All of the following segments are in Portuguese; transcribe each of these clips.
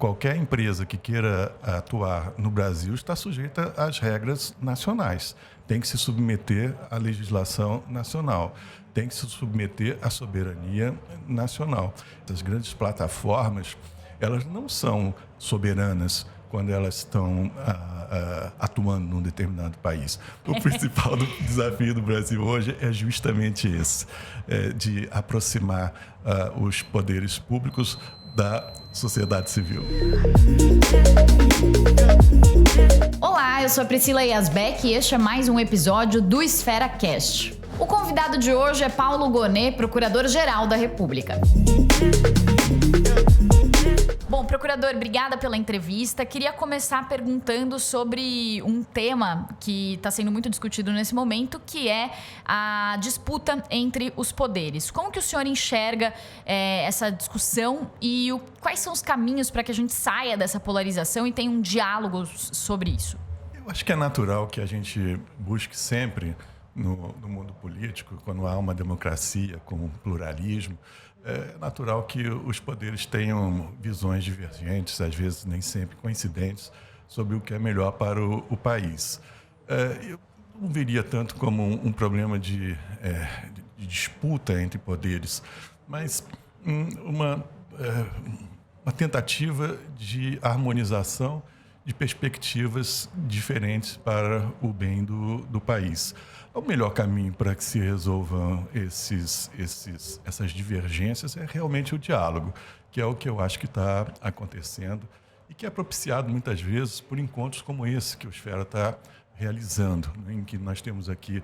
qualquer empresa que queira atuar no Brasil está sujeita às regras nacionais. Tem que se submeter à legislação nacional, tem que se submeter à soberania nacional. As grandes plataformas, elas não são soberanas quando elas estão atuando num determinado país. O principal desafio do Brasil hoje é justamente esse, de aproximar os poderes públicos da sociedade civil. Olá, eu sou a Priscila Yasbeck e este é mais um episódio do Esfera Cast. O convidado de hoje é Paulo Gonet, Procurador-Geral da República. Bom, procurador, obrigada pela entrevista. Queria começar perguntando sobre um tema que está sendo muito discutido nesse momento, que é a disputa entre os poderes. Como que o senhor enxerga essa discussão e quais são os caminhos para que a gente saia dessa polarização e tenha um diálogo sobre isso? Eu acho que é natural que a gente busque sempre no mundo político, quando há uma democracia com pluralismo, é natural que os poderes tenham visões divergentes, às vezes nem sempre coincidentes, sobre o que é melhor para o país. Eu não veria tanto como um problema de disputa entre poderes, mas uma tentativa de harmonização de perspectivas diferentes para o bem do país. O melhor caminho para que se resolvam essas divergências é realmente o diálogo, que é o que eu acho que está acontecendo e que é propiciado muitas vezes por encontros como esse que o Esfera está realizando, né, em que nós temos aqui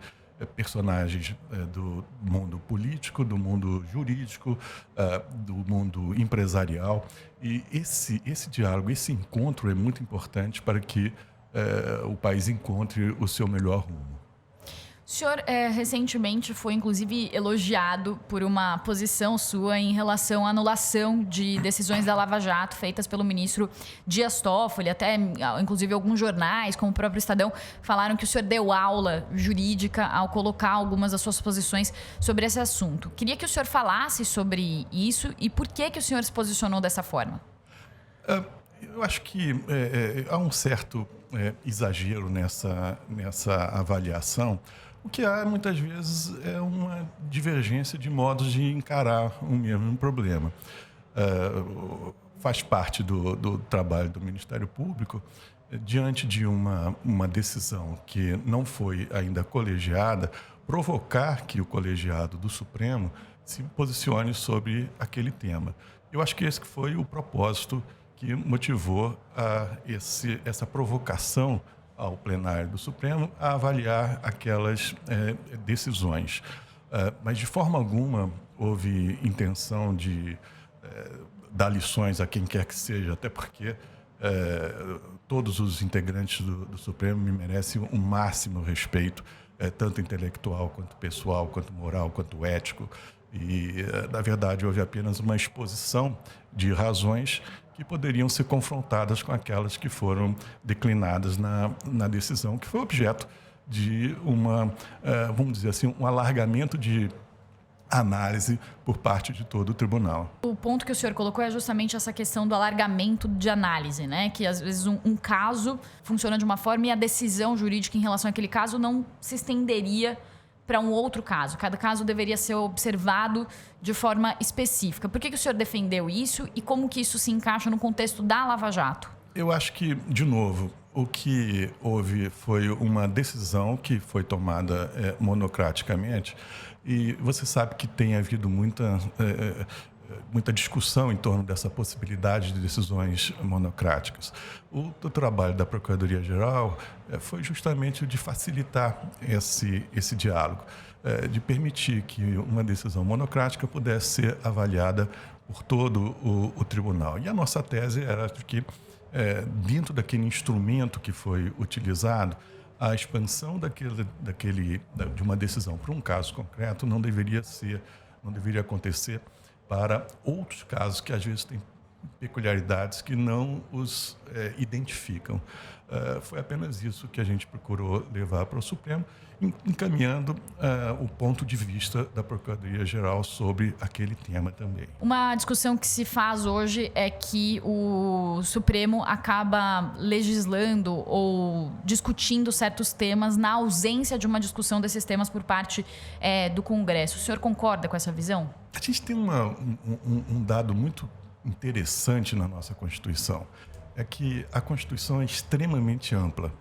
personagens do mundo político, do mundo jurídico, do mundo empresarial. E esse diálogo, esse encontro é muito importante para que o país encontre o seu melhor rumo. O senhor recentemente foi, inclusive, elogiado por uma posição sua em relação à anulação de decisões da Lava Jato feitas pelo ministro Dias Toffoli. Até, inclusive, alguns jornais, como o próprio Estadão, falaram que o senhor deu aula jurídica ao colocar algumas das suas posições sobre esse assunto. Queria que o senhor falasse sobre isso e por que o senhor se posicionou dessa forma. Eu acho que há um certo exagero nessa avaliação. O que há, muitas vezes, é uma divergência de modos de encarar o mesmo problema. Faz parte do trabalho do Ministério Público, diante de uma decisão que não foi ainda colegiada, provocar que o colegiado do Supremo se posicione sobre aquele tema. Eu acho que esse foi o propósito que motivou essa provocação ao plenário do Supremo a avaliar aquelas decisões. Mas, de forma alguma, houve intenção de dar lições a quem quer que seja, até porque todos os integrantes do Supremo me merecem o máximo respeito, tanto intelectual, quanto pessoal, quanto moral, quanto ético. E, na verdade, houve apenas uma exposição de razões que poderiam ser confrontadas com aquelas que foram declinadas na decisão, que foi objeto de vamos dizer assim, um alargamento de análise por parte de todo o tribunal. O ponto que o senhor colocou é justamente essa questão do alargamento de análise, né? Que às vezes um caso funciona de uma forma e a decisão jurídica em relação àquele caso não se estenderia para um outro caso. Cada caso deveria ser observado de forma específica. Por que o senhor defendeu isso e como que isso se encaixa no contexto da Lava Jato? Eu acho que, de novo, o que houve foi uma decisão que foi tomada monocraticamente e você sabe que tem havido muita discussão em torno dessa possibilidade de decisões monocráticas. O trabalho da Procuradoria-Geral foi justamente o de facilitar esse diálogo, de permitir que uma decisão monocrática pudesse ser avaliada por todo o tribunal. E a nossa tese era de que, dentro daquele instrumento que foi utilizado, a expansão de uma decisão para um caso concreto não deveria acontecer para outros casos que às vezes têm peculiaridades que não os identificam. Foi apenas isso que a gente procurou levar para o Supremo, encaminhando o ponto de vista da Procuradoria-Geral sobre aquele tema também. Uma discussão que se faz hoje é que o Supremo acaba legislando ou discutindo certos temas na ausência de uma discussão desses temas por parte do Congresso. O senhor concorda com essa visão? A gente tem um dado muito interessante na nossa Constituição. É que a Constituição é extremamente ampla.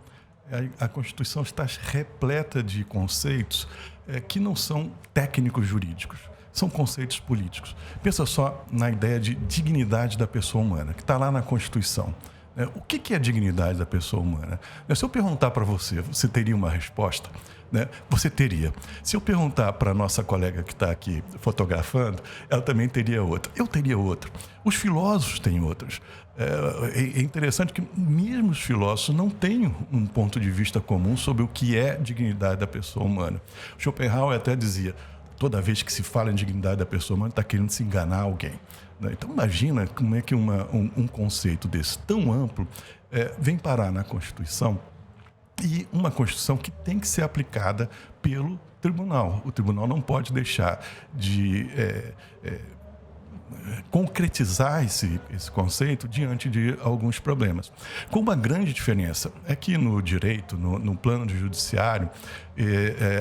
A Constituição está repleta de conceitos que não são técnicos jurídicos, são conceitos políticos. Pensa só na ideia de dignidade da pessoa humana, que está lá na Constituição. O que é a dignidade da pessoa humana? Se eu perguntar para você, você teria uma resposta? Você teria. Se eu perguntar para a nossa colega que está aqui fotografando, ela também teria outra. Eu teria outra. Os filósofos têm outras. É interessante que mesmo os filósofos não têm um ponto de vista comum sobre o que é dignidade da pessoa humana. Schopenhauer até dizia, toda vez que se fala em dignidade da pessoa humana, está querendo se enganar alguém. Então imagina como é que um conceito desse tão amplo vem parar na Constituição, e uma Constituição que tem que ser aplicada pelo Tribunal. O Tribunal não pode deixar de concretizar esse conceito diante de alguns problemas. Com uma grande diferença é que no direito, no plano de judiciário,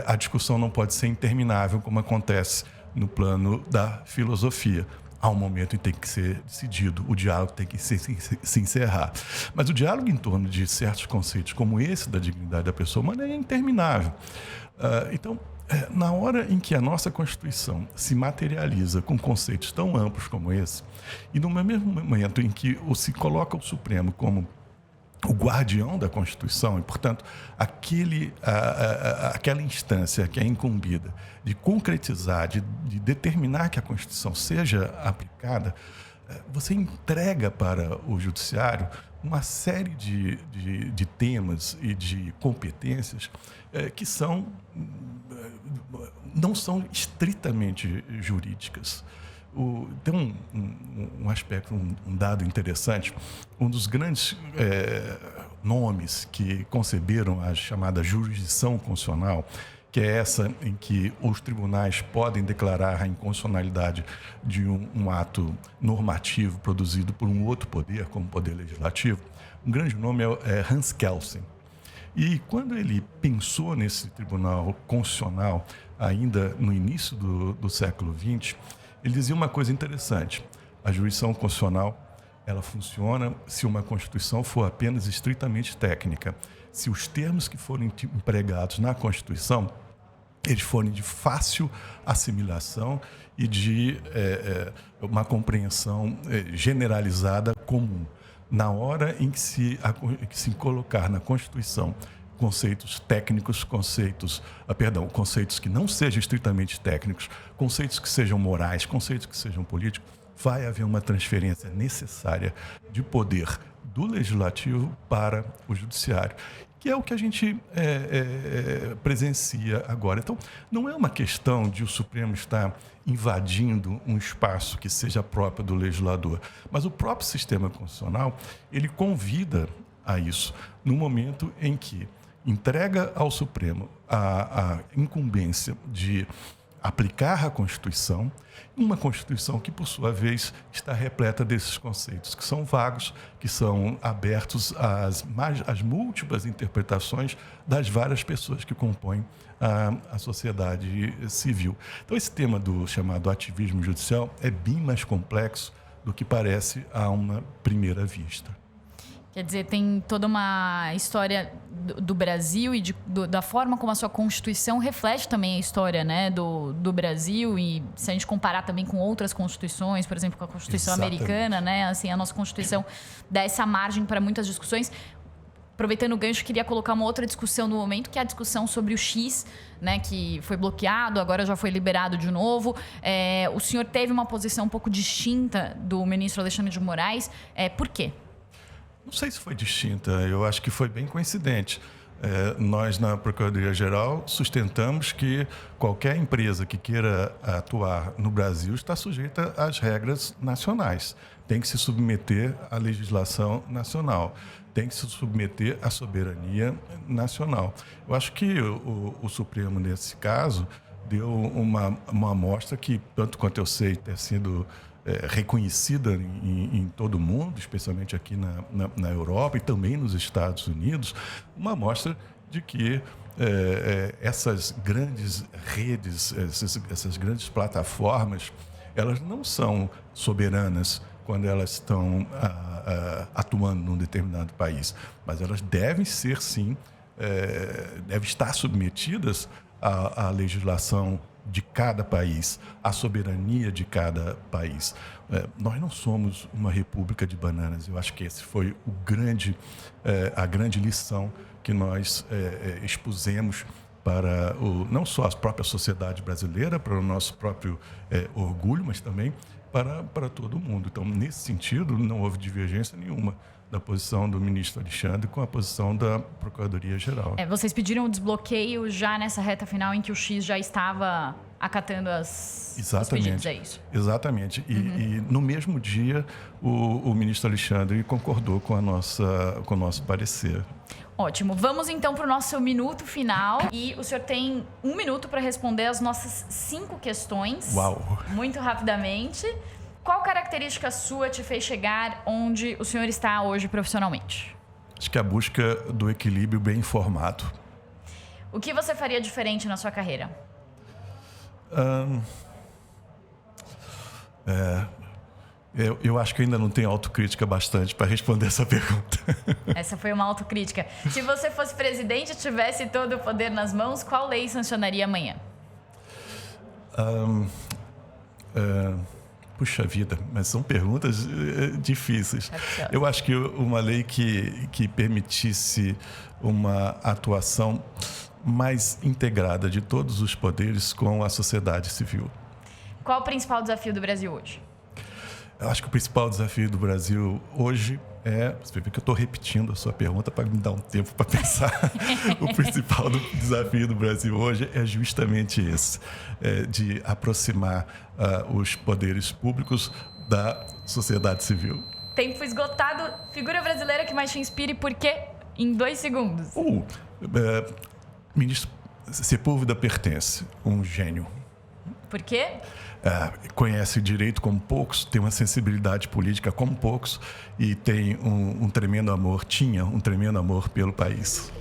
a discussão não pode ser interminável, como acontece no plano da filosofia. Há um momento em que tem que ser decidido, o diálogo tem que se encerrar. Mas o diálogo em torno de certos conceitos, como esse da dignidade da pessoa humana, é interminável. Então, na hora em que a nossa Constituição se materializa com conceitos tão amplos como esse, e no mesmo momento em que se coloca o Supremo como o guardião da Constituição, e, portanto, aquela instância que é incumbida de concretizar, de determinar que a Constituição seja aplicada, você entrega para o Judiciário uma série de temas e de competências que não são estritamente jurídicas. Tem um aspecto, um dado interessante. Um dos grandes nomes que conceberam a chamada jurisdição constitucional, que é essa em que os tribunais podem declarar a inconstitucionalidade de um ato normativo produzido por um outro poder, como o poder legislativo. Um grande nome é Hans Kelsen. E quando ele pensou nesse tribunal constitucional, ainda no início do século XX, ele dizia uma coisa interessante: a jurisdição constitucional ela funciona se uma Constituição for apenas estritamente técnica, se os termos que forem empregados na Constituição eles forem de fácil assimilação e de uma compreensão generalizada comum. Na hora em que se colocar na Constituição conceitos técnicos, conceitos que não sejam estritamente técnicos, conceitos que sejam morais, conceitos que sejam políticos, vai haver uma transferência necessária de poder do Legislativo para o Judiciário, que é o que a gente presencia agora. Então, não é uma questão de o Supremo estar invadindo um espaço que seja próprio do legislador, mas o próprio sistema constitucional, ele convida a isso, no momento em que entrega ao Supremo a incumbência de aplicar a Constituição, uma Constituição que, por sua vez, está repleta desses conceitos, que são vagos, que são abertos às múltiplas interpretações das várias pessoas que compõem a sociedade civil. Então, esse tema do chamado ativismo judicial é bem mais complexo do que parece a uma primeira vista. Quer dizer, tem toda uma história do Brasil e da forma como a sua Constituição reflete também a história, né, do Brasil. E se a gente comparar também com outras constituições, por exemplo, com a Constituição americana, né, assim, a nossa Constituição dá essa margem para muitas discussões. Aproveitando o gancho, queria colocar uma outra discussão no momento, que é a discussão sobre o X, né, que foi bloqueado, agora já foi liberado de novo. O senhor teve uma posição um pouco distinta do ministro Alexandre de Moraes. Por quê? Não sei se foi distinta, eu acho que foi bem coincidente. nós, na Procuradoria-Geral, sustentamos que qualquer empresa que queira atuar no Brasil está sujeita às regras nacionais. Tem que se submeter à legislação nacional, tem que se submeter à soberania nacional. Eu acho que o Supremo, nesse caso, deu uma amostra que, tanto quanto eu sei, ter sido reconhecida em todo o mundo, especialmente aqui na Europa e também nos Estados Unidos, uma amostra de que essas grandes redes, essas grandes plataformas, elas não são soberanas quando elas estão atuando num determinado país, mas elas devem ser, sim, devem estar submetidas à legislação de cada país, à soberania de cada país. Nós não somos uma república de bananas. Eu acho que esse foi a grande lição que nós expusemos para não só a própria sociedade brasileira, para o nosso próprio orgulho, mas também para todo mundo. Então, nesse sentido, não houve divergência nenhuma da posição do ministro Alexandre com a posição da Procuradoria-Geral. Vocês pediram o desbloqueio já nessa reta final em que o X já estava acatando os pedidos, é isso? Exatamente. E no mesmo dia, o ministro Alexandre concordou com o nosso parecer. Ótimo. Vamos então para o nosso minuto final. E o senhor tem 1 minuto para responder as nossas 5 questões. Uau! Muito rapidamente. Qual característica sua te fez chegar onde o senhor está hoje profissionalmente? Acho que a busca do equilíbrio bem informado. O que você faria diferente na sua carreira? Eu acho que ainda não tenho autocrítica bastante para responder essa pergunta. Essa foi uma autocrítica. Se você fosse presidente e tivesse todo o poder nas mãos, qual lei sancionaria amanhã? Puxa vida, mas são perguntas difíceis. Eu acho que uma lei que permitisse uma atuação mais integrada de todos os poderes com a sociedade civil. Qual o principal desafio do Brasil hoje? Eu acho que o principal desafio do Brasil hoje você vê que eu estou repetindo a sua pergunta para me dar um tempo para pensar. O principal desafio do Brasil hoje é justamente esse, de aproximar os poderes públicos da sociedade civil. Tempo esgotado. Figura brasileira que mais te inspire, por quê? Em 2 segundos. Ministro Sepúlveda Pertence, um gênio. Por quê? Conhece direito como poucos, tem uma sensibilidade política como poucos e tem um tremendo amor, tinha um tremendo amor pelo país.